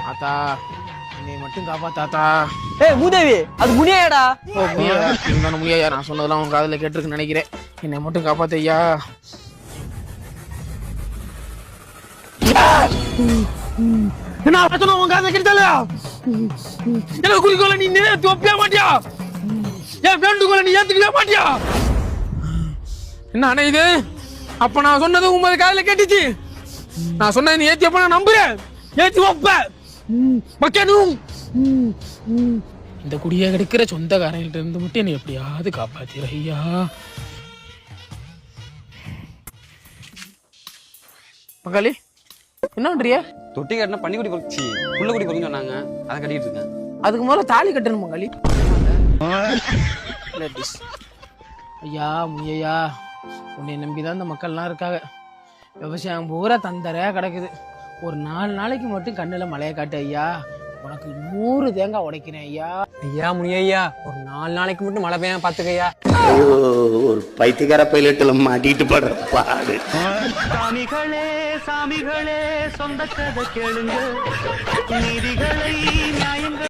ஆத்தா என்னை மட்டும் காப்பாத்தாத்தா. ஏய் மூதேவி, அது முனியாடா. ஓ முனியா, நான் சொன்னதெல்லாம் உங்க காதுல கேட்டிருக்குன்னு நினைக்கிறேன். என்னை மட்டும் காப்பாத்து ஐயா. என்ன சொன்ன உங்க காதுல கேட்டாலையா? எனக்கு குறிக்கோள நீ நிறைவேற்றி வைப்பே மாட்டியா? ஏன் வேண்டுகோளை நீ ஏத்துக்கவே மாட்டியா? என்ன அண்ணா இது? அப்ப நான் சொன்னது உங்க காதுல கேட்டுச்சு. நான் சொன்னது நீ ஏத்தி அப்ப நான் நம்புறேன். ஏத்தி வைப்ப மக்கனும். இந்த குடிய கிடைக்கிற சொந்தக்காரங்கிட்ட இருந்து மட்டும் என்னை எப்படியாவது காப்பாத்திர ஐயா. மகாலி என்ன பண்றிய? தொட்டி கட்டினா பன்னிக்குடி பொறிச்சி புள்ள குடி பொறிஞ்சு சொன்னாங்க, அதை கட்டிட்டு இருக்கேன். அதுக்கு முதல்ல தாலி கட்டணும் மகாலி. ஐயா முய்யா, உன்னை நம்பிதான் இந்த மக்கள்லாம் இருக்காங்க. விவசாயம் பூரா தந்தரையா கிடக்குது. ஒரு 4 நாளைக்கு மட்டும் கண்ணுல மழையை காட்டு ஐயா. உனக்கு 100 தேங்காய் உடைக்கிறேன் ஐயா. ஐயா முனியா, ஒரு 4 நாளைக்கு மட்டும் மழை பெய்யாம பாத்துக்கையா. ஒரு பைத்தியக்கார பைலட்டுல மாட்டிட்டு படுற பாடு. சாமிகளே சாமிகளே சொந்த கதை கேளுங்க, நீதிகளை நியாயங்கள்